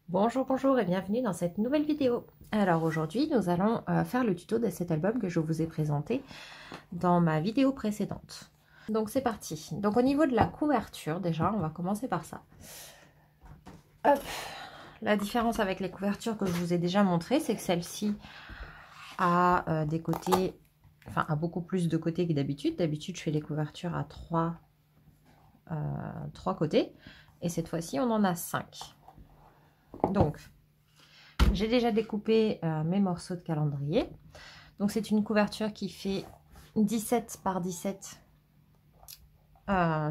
Bonjour, bonjour et bienvenue dans cette nouvelle vidéo. Alors aujourd'hui, nous allons faire le tuto de cet album que je vous ai présenté dans ma vidéo précédente. Donc c'est parti. Donc au niveau de la couverture, déjà, on va commencer par ça. Hop. La différence avec les couvertures que je vous ai déjà montrées, c'est que celle-ci a des côtés, enfin a beaucoup plus de côtés que d'habitude. D'habitude, je fais les couvertures à trois côtés. Et cette fois-ci, on en a 5. Donc, j'ai déjà découpé mes morceaux de calendrier. Donc, c'est une couverture qui fait 17 par 17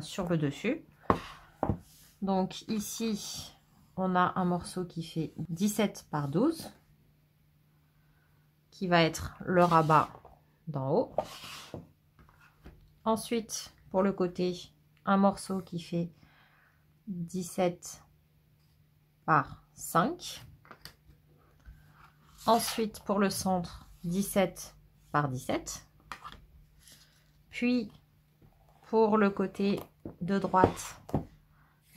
sur le dessus. Donc, ici, on a un morceau qui fait 17 par 12, qui va être le rabat d'en haut. Ensuite, pour le côté, un morceau qui fait 17 par 5. Ensuite, pour le centre, 17 par 17. Puis, pour le côté de droite,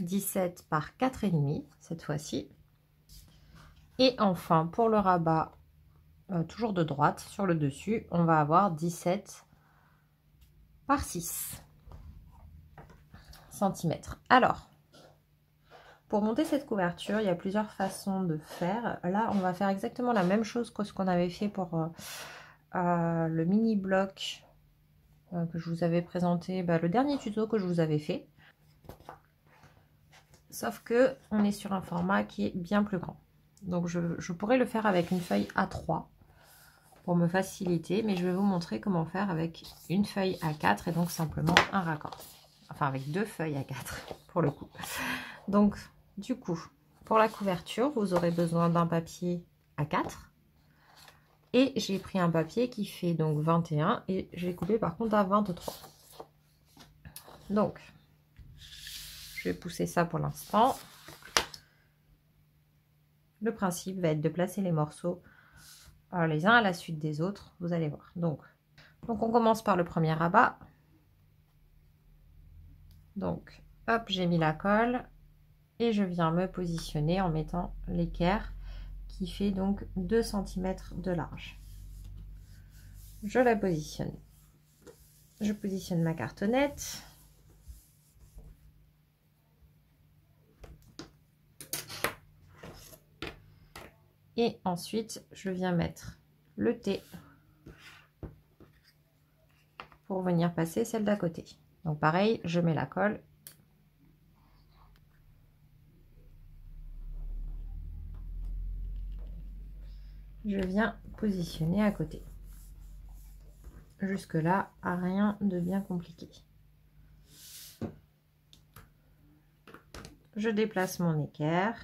17 par 4,5 cette fois-ci. Et enfin, pour le rabat, toujours de droite, sur le dessus, on va avoir 17 par 6 cm. Alors, pour monter cette couverture, il y a plusieurs façons de faire. Là, on va faire exactement la même chose que ce qu'on avait fait pour le mini bloc que je vous avais présenté, le dernier tuto que je vous avais fait. Sauf que on est sur un format qui est bien plus grand. Donc je pourrais le faire avec une feuille A3 pour me faciliter, mais je vais vous montrer comment faire avec une feuille A4 et donc simplement un raccord. Enfin avec 2 feuilles A4 pour le coup. Donc du coup, pour la couverture, vous aurez besoin d'un papier A4. Et j'ai pris un papier qui fait donc 21 et j'ai coupé par contre à 23. Donc, je vais pousser ça pour l'instant. Le principe va être de placer les morceaux les uns à la suite des autres, vous allez voir. Donc on commence par le premier rabat. Donc, hop, j'ai mis la colle et je viens me positionner en mettant l'équerre qui fait donc 2 cm de large. Je la positionne. Je positionne ma cartonnette. Et ensuite, je viens mettre le T pour venir passer celle d'à côté. Donc pareil, je mets la colle. Je viens positionner à côté. Jusque là, rien de bien compliqué. Je déplace mon équerre.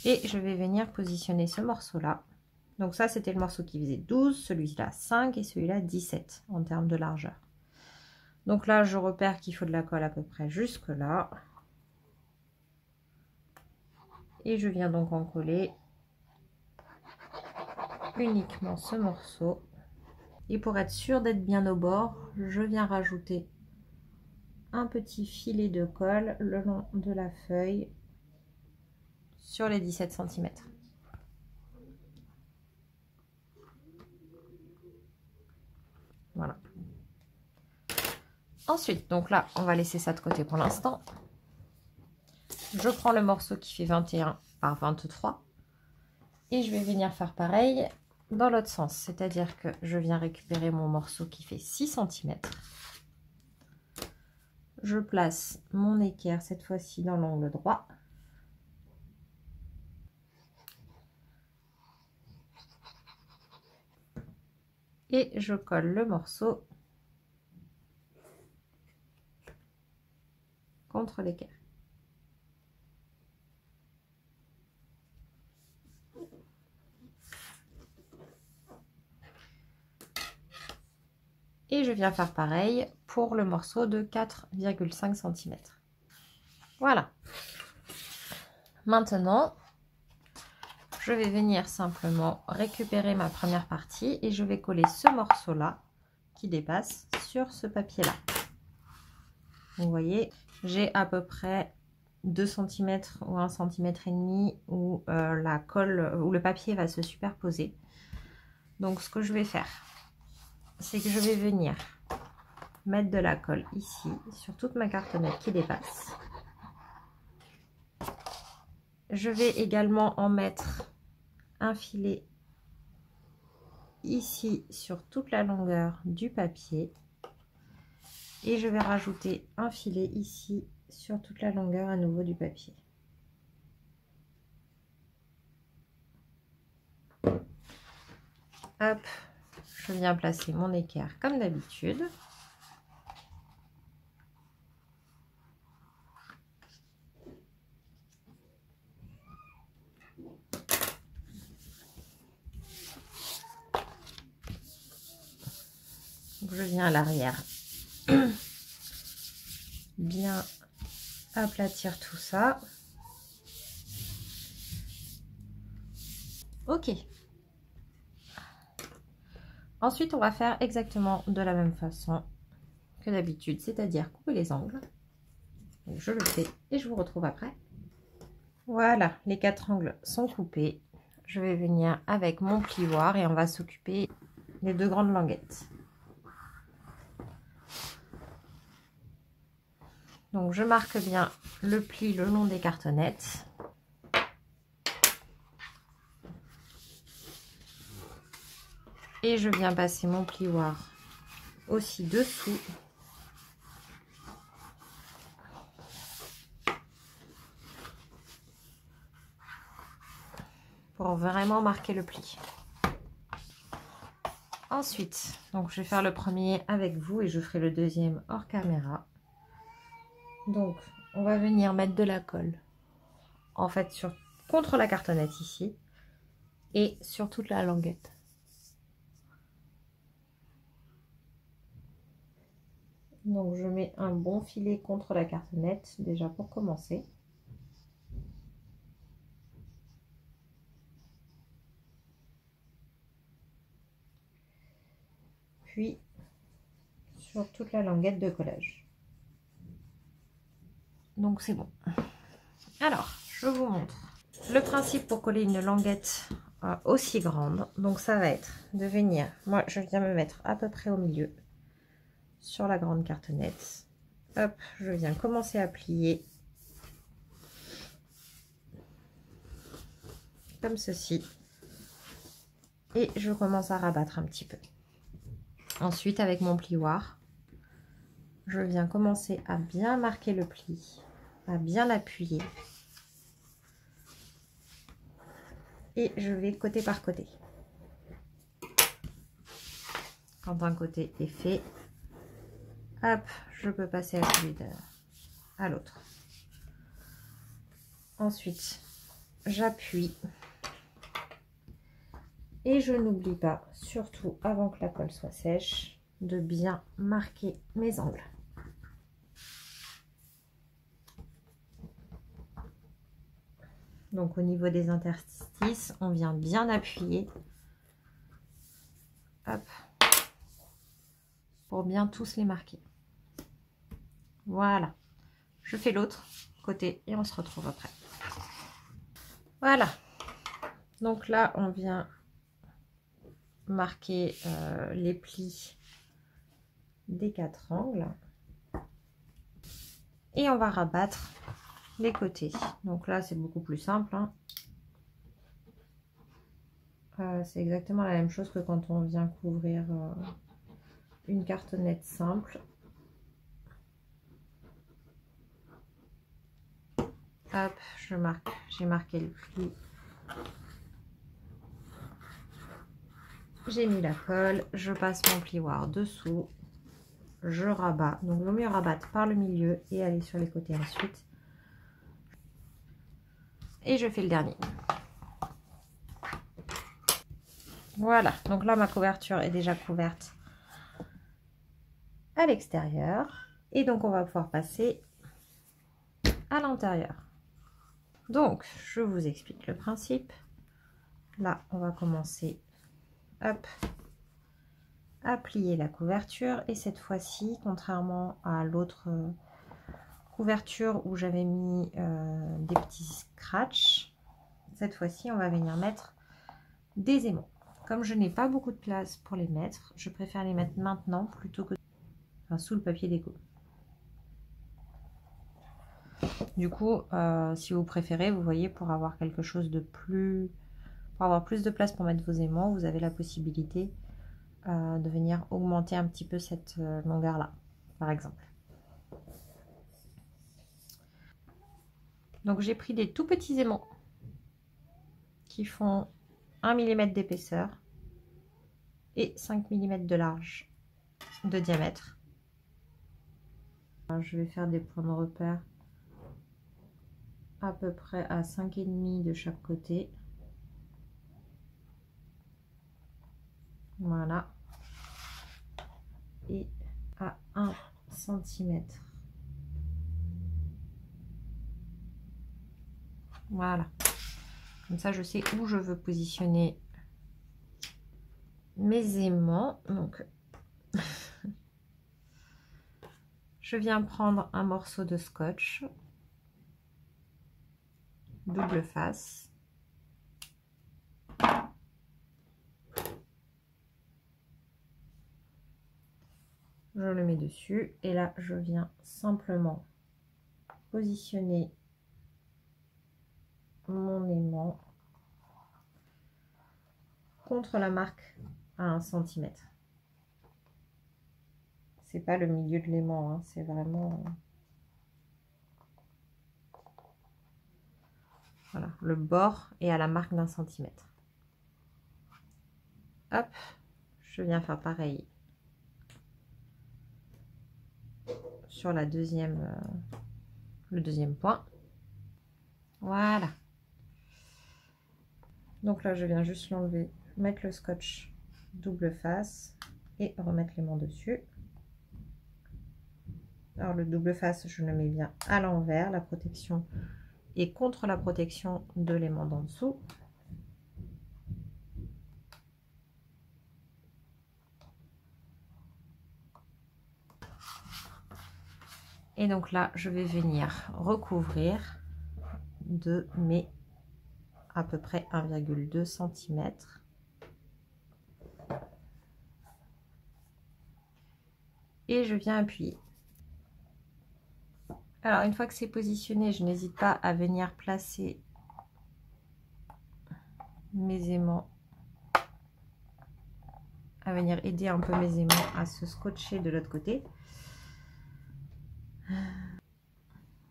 Et je vais venir positionner ce morceau-là. Donc ça, c'était le morceau qui faisait 12, celui-là 5 et celui-là 17 en termes de largeur. Donc là, je repère qu'il faut de la colle à peu près jusque là. Et je viens donc en coller uniquement ce morceau. Et pour être sûr d'être bien au bord, je viens rajouter un petit filet de colle le long de la feuille sur les 17 cm. Voilà. Ensuite, donc là, on va laisser ça de côté pour l'instant. Je prends le morceau qui fait 21 par 23 et je vais venir faire pareil dans l'autre sens. C'est-à-dire que je viens récupérer mon morceau qui fait 6 cm. Je place mon équerre cette fois-ci dans l'angle droit. Et je colle le morceau contre l'équerre. Et je viens faire pareil pour le morceau de 4,5 cm. Voilà. Maintenant, je vais venir simplement récupérer ma première partie et je vais coller ce morceau-là qui dépasse sur ce papier-là. Vous voyez, j'ai à peu près 2 cm ou 1,5 cm où la colle, où le papier va se superposer. Donc ce que je vais faire, c'est que je vais venir mettre de la colle ici sur toute ma cartonnette qui dépasse. Je vais également en mettre un filet ici sur toute la longueur du papier et je vais rajouter un filet ici sur toute la longueur à nouveau du papier. Hop, je viens placer mon équerre comme d'habitude. Je viens à l'arrière bien aplatir tout ça. Ok. Ensuite, on va faire exactement de la même façon que d'habitude, c'est-à-dire couper les angles. Donc, je le fais et je vous retrouve après. Voilà, les 4 angles sont coupés. Je vais venir avec mon plioir et on va s'occuper des 2 grandes languettes. Donc je marque bien le pli le long des cartonnettes. Et je viens passer mon plioir aussi dessous. Pour vraiment marquer le pli. Ensuite, donc je vais faire le premier avec vous et je ferai le deuxième hors caméra. Donc on va venir mettre de la colle en fait contre la cartonnette ici et sur toute la languette. Donc je mets un bon filet contre la cartonnette déjà pour commencer. Puis sur toute la languette de collage. Donc c'est bon. Alors, je vous montre le principe pour coller une languette aussi grande. Donc ça va être de venir, moi je viens me mettre à peu près au milieu sur la grande cartonnette. Hop, je viens commencer à plier comme ceci. Et je commence à rabattre un petit peu. Ensuite, avec mon plioir, je viens commencer à bien marquer le pli, à bien l'appuyer. Et je vais côté par côté. Quand un côté est fait, hop, je peux passer à celui à l'autre. Ensuite, j'appuie. Et je n'oublie pas, surtout avant que la colle soit sèche, de bien marquer mes angles. Donc au niveau des interstices, on vient bien appuyer. Hop. Pour bien tous les marquer. Voilà. Je fais l'autre côté et on se retrouve après. Voilà. Donc là, on vient marquer les plis des 4 angles. Et on va rabattre les côtés. Donc là, c'est beaucoup plus simple. Hein. C'est exactement la même chose que quand on vient couvrir une cartonnette simple. Hop, je marque, j'ai marqué le pli. J'ai mis la colle, je passe mon plioir dessous, je rabats. Donc, il vaut mieux rabattre par le milieu et aller sur les côtés ensuite. Et je fais le dernier. Voilà, donc là, ma couverture est déjà couverte à l'extérieur. Et donc, on va pouvoir passer à l'intérieur. Donc, je vous explique le principe. Là, on va commencer, hop, à plier la couverture. Et cette fois-ci, contrairement à l'autre couverture où j'avais mis des petits scratchs, cette fois-ci, on va venir mettre des aimants. Comme je n'ai pas beaucoup de place pour les mettre, je préfère les mettre maintenant plutôt que sous le papier déco. Du coup, si vous préférez, vous voyez, pour avoir quelque chose de plus... Pour avoir plus de place pour mettre vos aimants, vous avez la possibilité de venir augmenter un petit peu cette longueur-là, par exemple. Donc j'ai pris des tout petits aimants qui font 1 mm d'épaisseur et 5 mm de large de diamètre. Alors, je vais faire des points de repère à peu près à 5,5 de chaque côté. Voilà. Et à 1 cm. Voilà. Comme ça, je sais où je veux positionner mes aimants. Donc, je viens prendre un morceau de scotch double face. Je le mets dessus et là, je viens simplement positionner mon aimant contre la marque à 1 cm. C'est pas le milieu de l'aimant, hein, c'est vraiment voilà, le bord est à la marque d'1 cm. Hop, je viens faire pareil sur la deuxième, le deuxième point. Voilà. Donc là, je viens juste l'enlever, mettre le scotch double face et remettre l'aimant dessus. Alors le double face, je le mets bien à l'envers, la protection est contre la protection de l'aimant d'en dessous. Et donc là, je vais venir recouvrir de mes à peu près 1,2 cm. Et je viens appuyer. Alors, une fois que c'est positionné, je n'hésite pas à venir placer mes aimants, à venir aider un peu mes aimants à se scotcher de l'autre côté.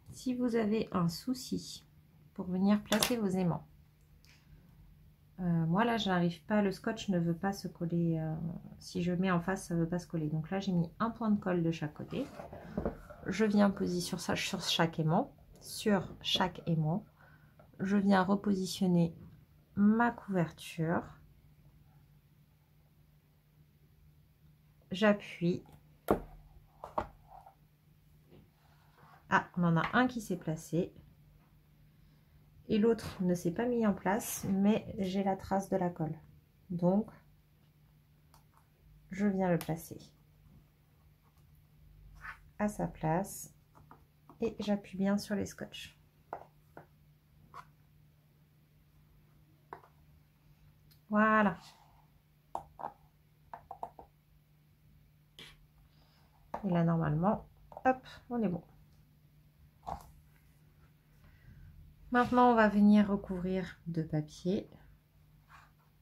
Si vous avez un souci pour venir placer vos aimants, moi là je n'arrive pas, le scotch ne veut pas se coller, si je mets en face ça ne veut pas se coller. Donc là j'ai mis un point de colle de chaque côté. Je viens poser sur chaque aimant, je viens repositionner ma couverture, j'appuie. Ah, on en a un qui s'est placé et l'autre ne s'est pas mis en place, mais j'ai la trace de la colle, donc je viens le placer à sa place et j'appuie bien sur les scotch. Voilà. Et là normalement, hop, on est bon. Maintenant on va venir recouvrir de papier.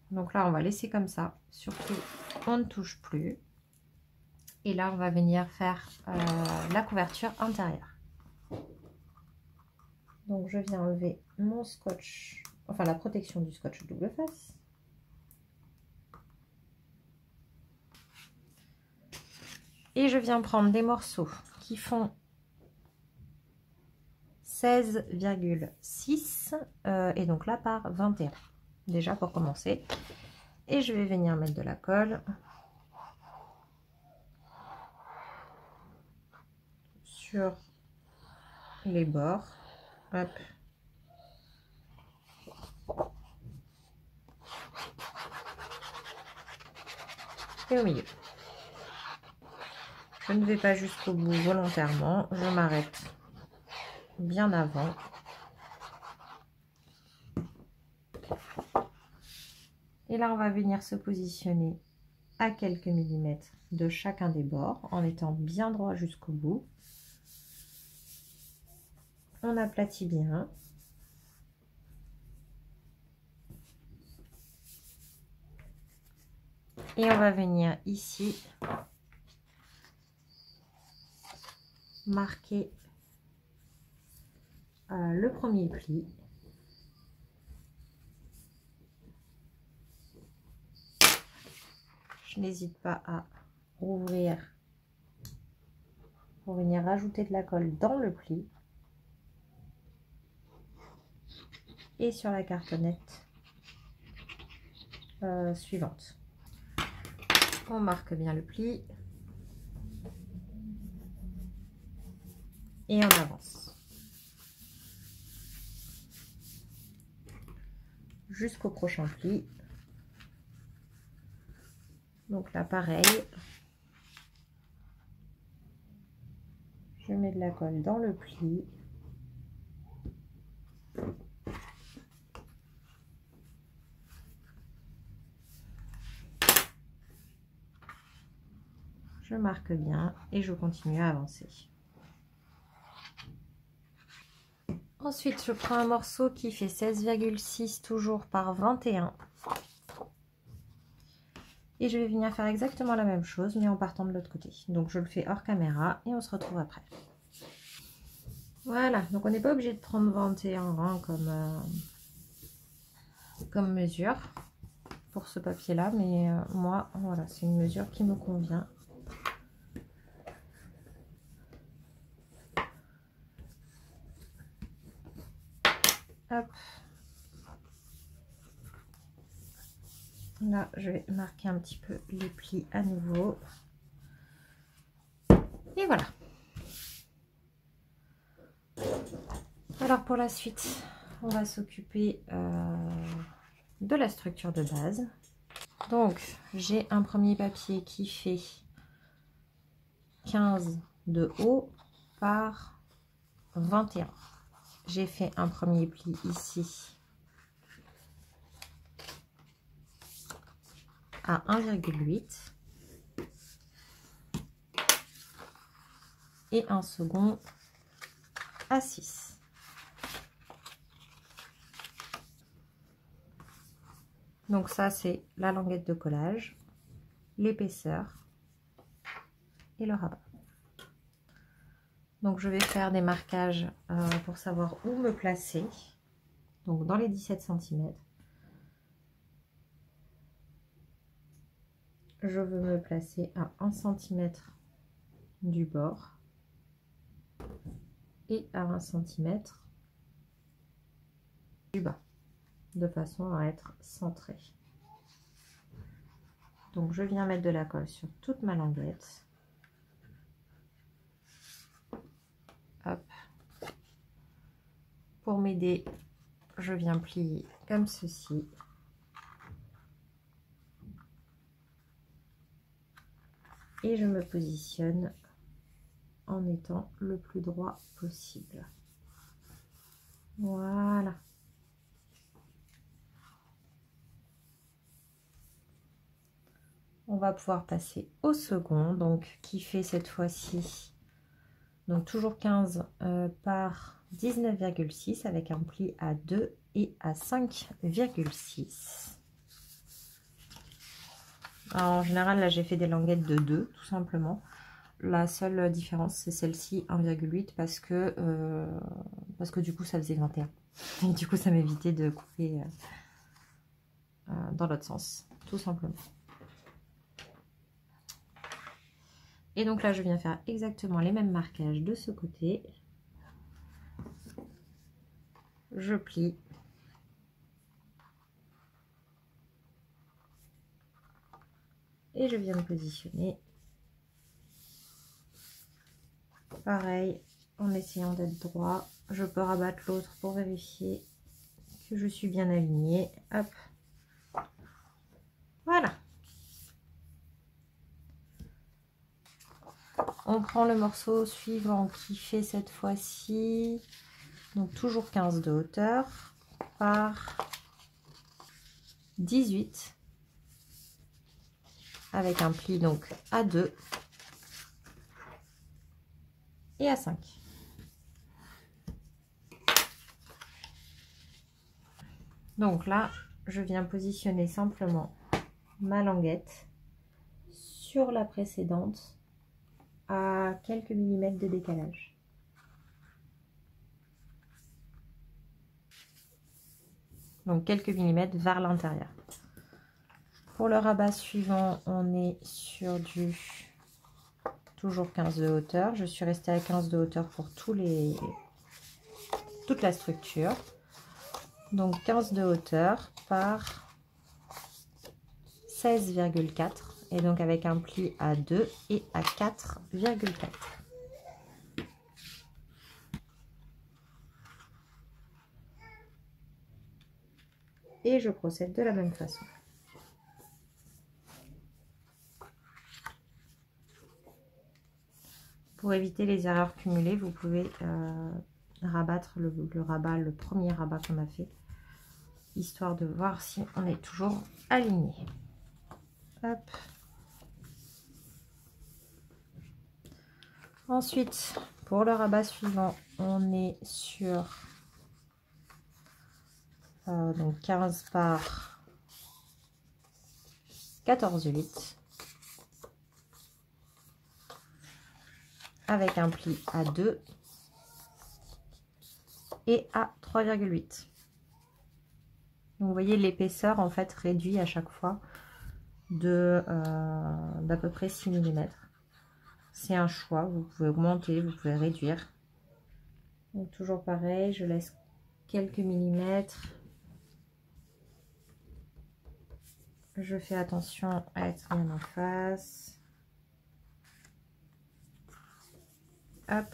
Donc là on va laisser comme ça, surtout on ne touche plus. Et là on va venir faire la couverture intérieure. Donc je viens enlever mon scotch, enfin la protection du scotch double face. Et je viens prendre des morceaux qui font 16,6 et donc là par 21 déjà pour commencer. Et je vais venir mettre de la colle sur les bords. Hop. Et au milieu. Je ne vais pas jusqu'au bout volontairement, je m'arrête bien avant. Et là, on va venir se positionner à quelques millimètres de chacun des bords en étant bien droit jusqu'au bout. On aplatit bien. Et on va venir ici marquer le premier pli. Je n'hésite pas à rouvrir pour venir rajouter de la colle dans le pli. Et sur la cartonnette suivante. On marque bien le pli. Et on avance. Jusqu'au prochain pli. Donc là, pareil. Je mets de la colle dans le pli. Je marque bien et je continue à avancer. Ensuite, je prends un morceau qui fait 16,6 toujours par 21. Et je vais venir faire exactement la même chose, mais en partant de l'autre côté. Donc, je le fais hors caméra et on se retrouve après. Voilà, donc on n'est pas obligé de prendre 21 hein, comme mesure pour ce papier-là, mais moi, voilà, c'est une mesure qui me convient. Hop. Là, je vais marquer un petit peu les plis à nouveau. Et voilà. Alors pour la suite, on va s'occuper de la structure de base. Donc, j'ai un premier papier qui fait 15 de haut par 21. J'ai fait un premier pli ici à 1,8 et un second à 6. Donc ça, c'est la languette de collage, l'épaisseur et le rabat. Donc je vais faire des marquages pour savoir où me placer. Donc dans les 17 cm. Je veux me placer à 1 cm du bord et à 1 cm du bas, de façon à être centré. Donc je viens mettre de la colle sur toute ma languette. Hop. Pour m'aider, je viens plier comme ceci. Et je me positionne en étant le plus droit possible. Voilà. On va pouvoir passer au second, donc qui fait cette fois-ci, donc toujours 15 par 19,6 avec un pli à 2 et à 5,6. En général, là j'ai fait des languettes de 2 tout simplement. La seule différence c'est celle-ci 1,8 parce que du coup ça faisait 21. Et du coup ça m'évitait de couper dans l'autre sens, tout simplement. Et donc là je viens faire exactement les mêmes marquages de ce côté. Je plie. Et je viens me positionner. Pareil, en essayant d'être droit. Je peux rabattre l'autre pour vérifier que je suis bien alignée. Hop. Voilà. On prend le morceau suivant qui fait cette fois-ci, donc toujours 15 de hauteur par 18 avec un pli donc à 2 et à 5. Donc là, je viens positionner simplement ma languette sur la précédente à quelques millimètres de décalage. Donc quelques millimètres vers l'intérieur. Pour le rabat suivant, on est sur du toujours 15 de hauteur. Je suis restée à 15 de hauteur pour toute la structure. Donc 15 de hauteur par 16,4 et donc avec un pli à 2 et à 4,4. Et je procède de la même façon. Pour éviter les erreurs cumulées, vous pouvez rabattre le premier rabat qu'on a fait, histoire de voir si on est toujours aligné. Hop. Ensuite, pour le rabat suivant, on est sur donc 15 par 14,8 avec un pli à 2 et à 3,8. Donc vous voyez l'épaisseur en fait réduit à chaque fois de d'à peu près 6 mm. C'est un choix, vous pouvez augmenter, vous pouvez réduire. Donc toujours pareil, je laisse quelques millimètres. Je fais attention à être bien en face. Hop.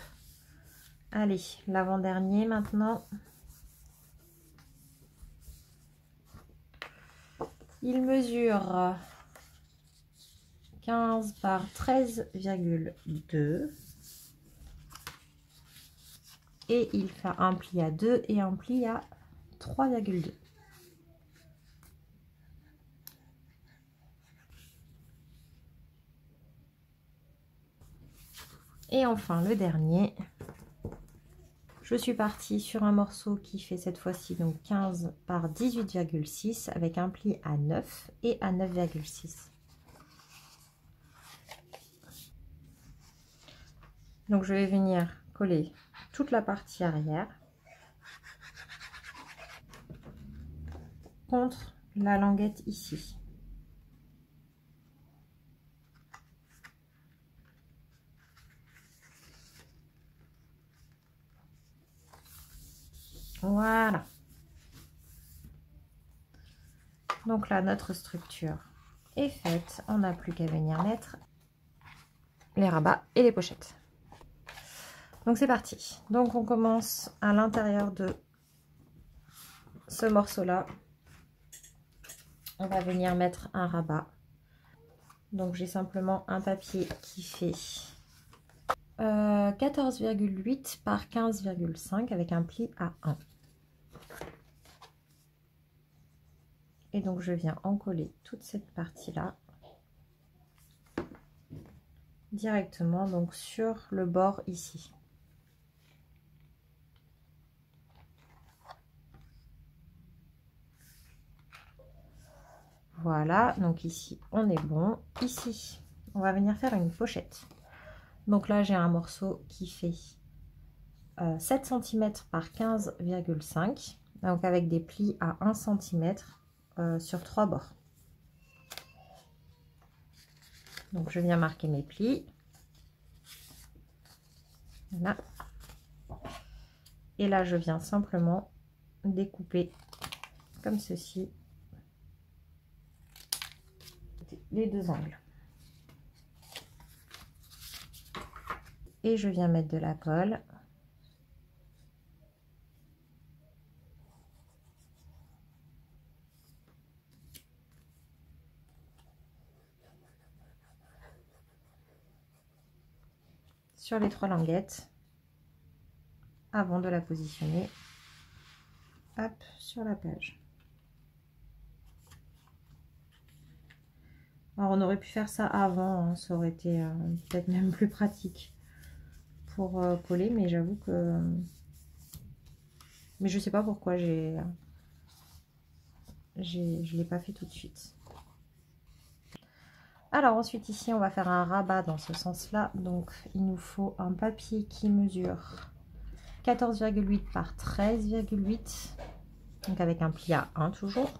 Allez, l'avant-dernier maintenant. Il mesure 15 par 13,2 et il fait un pli à 2 et un pli à 3,2. Et enfin le dernier, je suis partie sur un morceau qui fait cette fois-ci donc 15 par 18,6 avec un pli à 9 et à 9,6. Donc je vais venir coller toute la partie arrière contre la languette ici. Voilà. Donc là, notre structure est faite. On n'a plus qu'à venir mettre les rabats et les pochettes. Donc c'est parti. Donc on commence à l'intérieur de ce morceau-là. On va venir mettre un rabat. Donc j'ai simplement un papier qui fait 14,8 par 15,5 avec un pli à 1. Et donc je viens encoller toute cette partie-là directement donc sur le bord ici. Voilà, donc ici on est bon. Ici, on va venir faire une pochette. Donc là, j'ai un morceau qui fait 7 cm par 15,5, donc avec des plis à 1 cm sur 3 bords. Donc je viens marquer mes plis. Voilà. Et là, je viens simplement découper comme ceci les deux angles. Et je viens mettre de la colle. sur les 3 languettes avant de la positionner, hop, sur la page. Alors on aurait pu faire ça avant, hein, ça aurait été peut-être même plus pratique pour coller, mais j'avoue que... Mais je sais pas pourquoi je l'ai pas fait tout de suite. Alors ensuite ici on va faire un rabat dans ce sens-là, donc il nous faut un papier qui mesure 14,8 par 13,8, donc avec un pli à 1 toujours.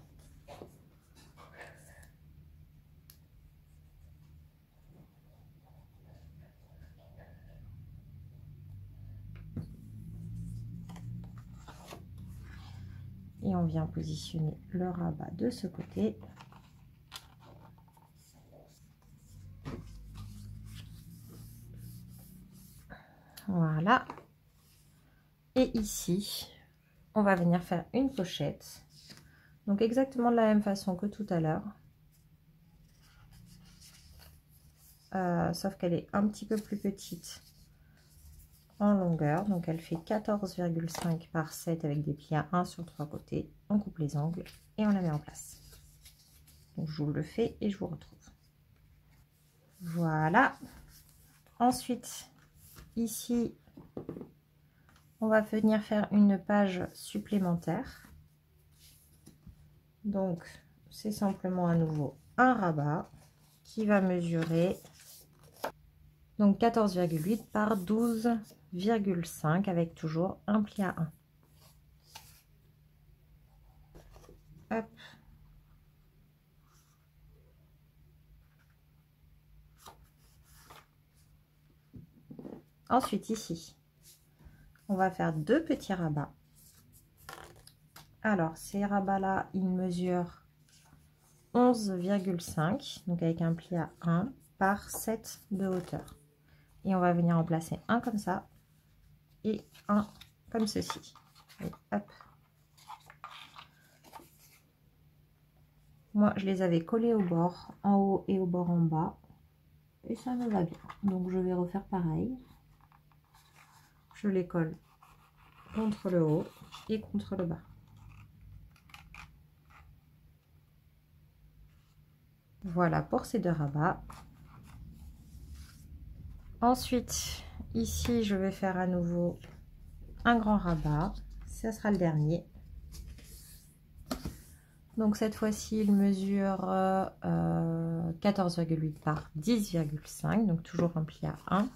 Et on vient positionner le rabat de ce côté. Voilà. Et ici, on va venir faire une pochette. Donc exactement de la même façon que tout à l'heure. Sauf qu'elle est un petit peu plus petite en longueur. Donc elle fait 14,5 par 7 avec des plis à 1 sur 3 côtés. On coupe les angles et on la met en place. Donc je vous le fais et je vous retrouve. Voilà. Ensuite, ici, on va venir faire une page supplémentaire. Donc, c'est simplement à nouveau un rabat qui va mesurer donc 14,8 par 12,5 avec toujours un pli à 1. Hop. Ensuite, ici, on va faire 2 petits rabats. Alors, ces rabats-là, ils mesurent 11,5, donc avec un pli à 1 par 7 de hauteur. Et on va venir en placer un comme ça et un comme ceci. Et hop. Moi, je les avais collés au bord, en haut et au bord en bas. Et ça me va bien. Donc, je vais refaire pareil. Je les colle contre le haut et contre le bas. Voilà pour ces 2 rabats. Ensuite, ici, je vais faire à nouveau un grand rabat. Ça sera le dernier. Donc cette fois-ci, il mesure 14,8 par 10,5. Donc toujours un pli à 1.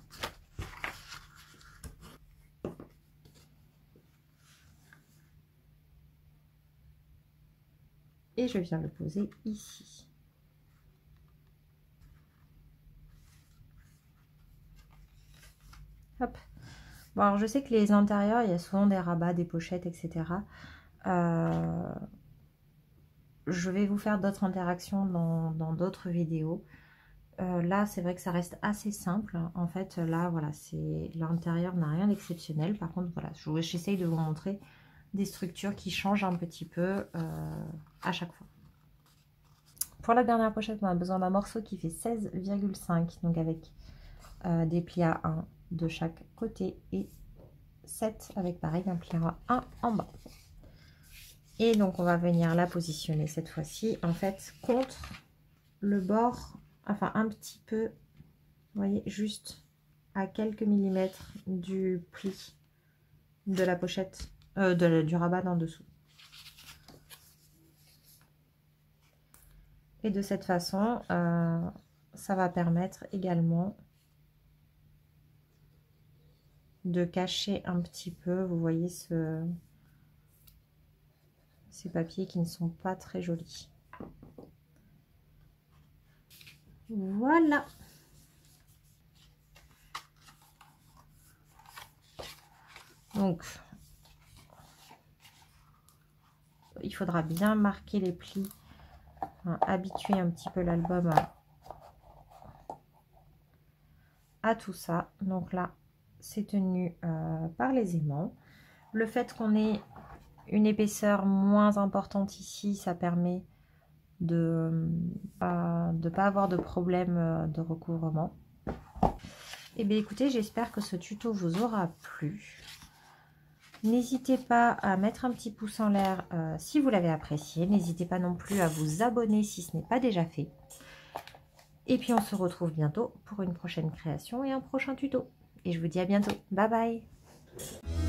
Et je viens le poser ici. Hop. Bon, alors je sais que les intérieurs, il y a souvent des rabats, des pochettes, etc. Je vais vous faire d'autres interactions dans d'autres vidéos. Là, c'est vrai que ça reste assez simple. En fait, là, voilà, c'est l'intérieur n'a rien d'exceptionnel. Par contre, voilà, j'essaye de vous montrer des structures qui changent un petit peu à chaque fois. Pour la dernière pochette, on a besoin d'un morceau qui fait 16,5, donc avec des plis à 1 de chaque côté et 7 avec pareil un pli à 1 en bas. Et donc on va venir la positionner cette fois-ci en fait contre le bord, enfin un petit peu, vous voyez, juste à quelques millimètres du pli de la pochette, du rabat d'en dessous. Et de cette façon, ça va permettre également de cacher un petit peu, vous voyez, ces papiers qui ne sont pas très jolis. Voilà. Donc, il faudra bien marquer les plis, hein, habituer un petit peu l'album à tout ça. Donc là, c'est tenu par les aimants. Le fait qu'on ait une épaisseur moins importante ici, ça permet de ne pas avoir de problème de recouvrement. Eh bien écoutez, j'espère que ce tuto vous aura plu. N'hésitez pas à mettre un petit pouce en l'air si vous l'avez apprécié. N'hésitez pas non plus à vous abonner si ce n'est pas déjà fait. Et puis on se retrouve bientôt pour une prochaine création et un prochain tuto. Et je vous dis à bientôt. Bye bye.